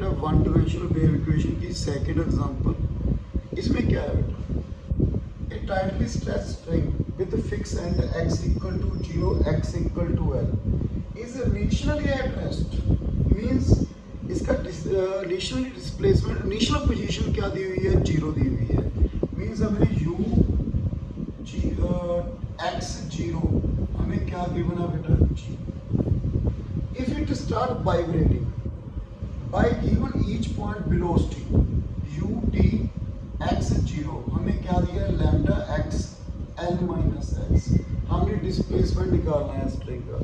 बेटा one dimensional wave equation की second example. इसमें क्या है बेटा, a tightly stretched string with fix end x equal to 0 x equal to l is initially at rest. Means इसका initial displacement, initial position क्या दी हुई है, 0 दी हुई है। मींस हमने u x 0 हमें क्या गिवन है बेटा, g। If it start vibrating by given each point velocity u t x 0 हमें क्या दिया है, lambda x l minus x। हमने डिस्प्लेसमेंट निकालना है स्ट्रिंग का,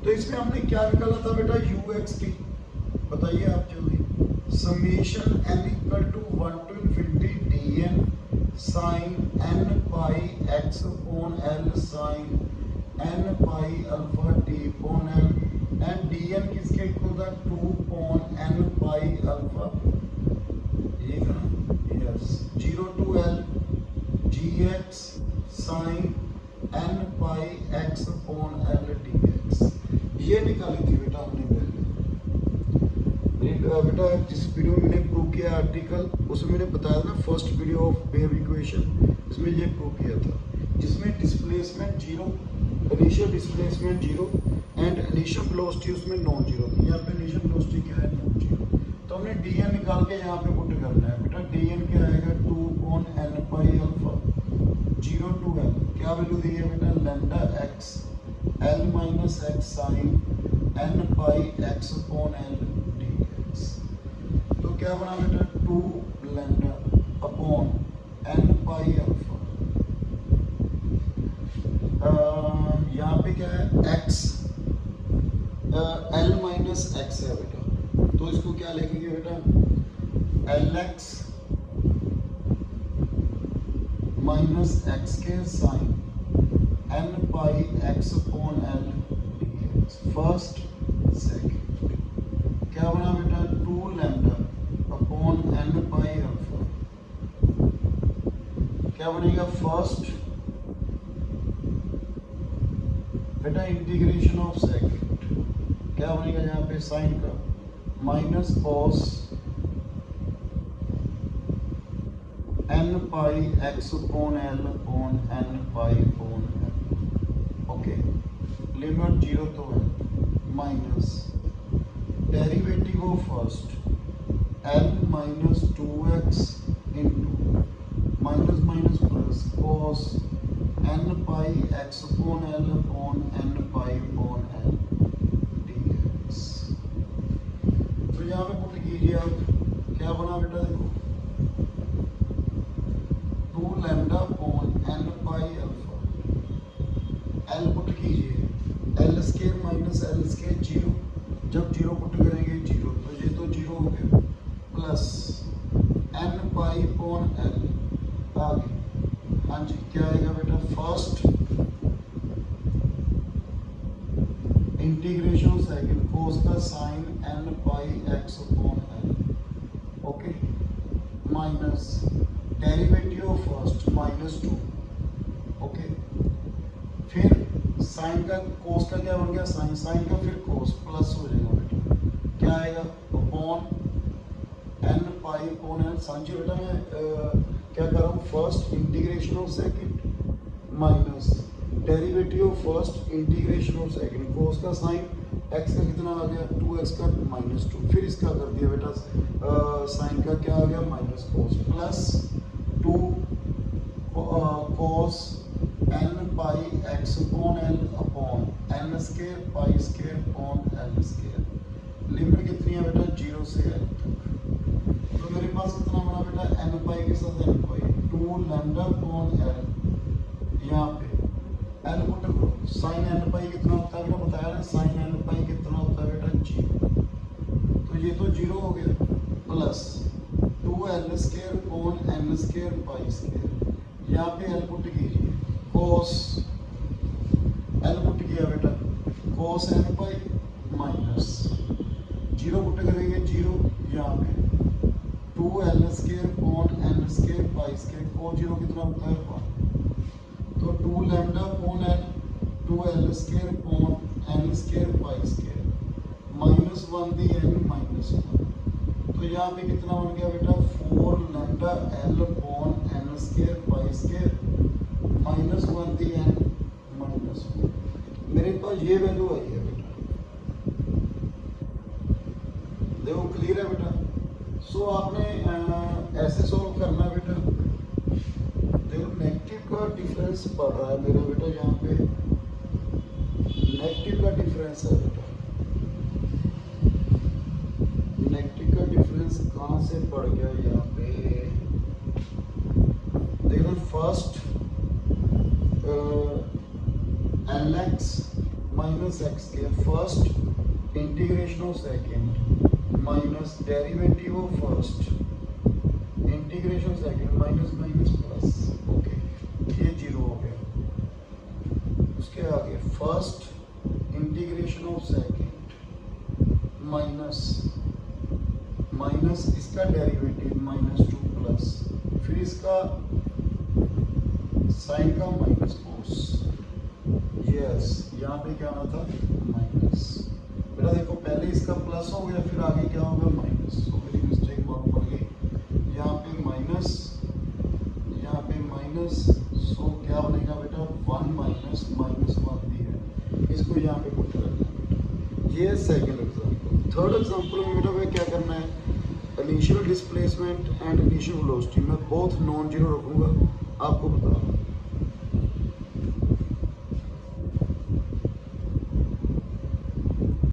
तो इसमें हमने क्या निकाला था बेटा, u x t। बताइए आप जल्दी। Summation n equal to 1 to infinity dn sin n pi x upon l sin n pi alpha t upon l and dn किसके इक्वल था, 2 upon n pi alpha, ये था yes, 0 to l gx sin n pi x upon l dx। ये निकाली थी बेटा हमने पहले। बेटा जिस वीडियो में मैंने प्रूव किया आर्टिकल, उसमें मैंने बताया था first video of wave equation, इसमें ये प्रूव किया था, जिसमें displacement 0, initial displacement 0 and initial velocity उसमें नॉन जीरो थी। यहाँ पे इनिशियल वेलोसिटी क्या है, नॉन जीरो। तो हमने dn निकाल के यहाँ पे पुट करना है बेटा। dn क्या आएगा, 2 upon n pi alpha 0 to l, क्या वैल्यू दी है बेटा, lambda x l minus x sin n pi x upon l dx। तो क्या बना बेटा, 2 lambda upon n pi alpha, यहाँ पे क्या है, x l माइनस एक्स है बेटा, तो इसको क्या लिखेंगे बेटा, lx माइनस एक्स के sign n pi x upon l dx। First second क्या बना बेटा, 2 lambda upon n pi alpha, क्या बनेगा, फर्स्ट बेटा इंटीग्रेशन ऑफ सेकंड, क्या बनेगा यहाँ पे साइन का, minus cos n pi x upon l upon n pi upon l। Okay, limit 0 to l minus derivative of first l minus 2x into minus minus plus cos n pi x upon l upon n pi upon l। तो यहाँ पे put कीजिए आप, क्या बना बेटा, देखो 2 lambda upon n pi alpha, l put कीजिए, l square minus l square 0, जब 0 पुट करेंगे 0, तो ये तो 0 हो गया, plus n pi upon l आगे, हाँ जी क्या आएगा बेटा, फर्स्ट इंटीग्रेशन सेकंड कोस का sine n pi x upon l, okay, minus derivative of first minus 2, okay, फिर साइन का कोस का क्या बन गया, साइन, साइन का फिर कोस, प्लस हो जाएगा बेटा, क्या आएगा, upon n pi upon l। समझिए बेटा मैं क्या कर रहा हूँ, first integration of second minus derivative of first integration of second, cos का साइन x का कितना आ गया, 2x का माइनस 2, फिर इसका कर दिया बेटा साइन का क्या आ गया, माइनस कोस, प्लस 2 कोस n pi x upon l upon n square pi square upon l square. Limit कितनी है बेटा, 0 से l तक। तो मेरे पास कितना बना बेटा, n पाई के साथ n पाई, 2 लैम्डा अपॉन l, यहाँ पे l पुट करो, साइन n पाई कितना होता है बेटा, बताया ना, साइन n पाई कितना होता है बेटा, 0, तो ये तो 0 हो गया, plus 2l square upon n square pi square, यहाँ पे l पुट कीजिए, कोस l पुट किया बेटा, cos n pi minus 0 put करेंगे 0, यहाँ पे 2l square upon n square pi square, cos 0 कितना होता है 1, तो 2 lambda upon l, 2l square upon n square pi square, -1 the n -1, तो यहाँ पे कितना बन गया बेटा 4 lambda L upon N square pi square -1 दी एन -1। मेरे पास ये वैल्यू आई है बेटा, देखो क्लियर है बेटा। सो आपने ऐसे सॉल्व करना है बेटा। देखो नेगेटिव का डिफरेंस पड़ रहा है मेरा बेटा, यहाँ पे नेगेटिव का डिफरेंस है बेटा। नेगेटिव का डिफरेंस कहाँ से पड़ गया यहाँ पे, देखो फर्स्ट LX माइनस एक्स के first integration of second minus derivative of first integration second minus minus plus, okay ये 0 हो गया। उसके आगे first integration of second minus minus इसका डेरिवेटिव -2 प्लस फिर इसका साइन का माइनस कोस, यस यहाँ पे क्या आना था माइनस। बेटा देखो पहले इसका प्लस हो गया फिर आगे क्या होगा माइनस, तो मेरी मिस्टेक मालूम पड़ गई। यहाँ पे माइनस यहाँ पे माइनस, सो क्या बनेगा बेटा 1 माइनस -1 भी है, इसको यहाँ पे पुट करना है बेटा। ये सेकेंड एग्जाम्पल। थर्ड एग्जाम्पल में बेटा क्या करना है, initial displacement and initial velocity मैं बोथ नॉन जीरो रखूँगा, आपको बता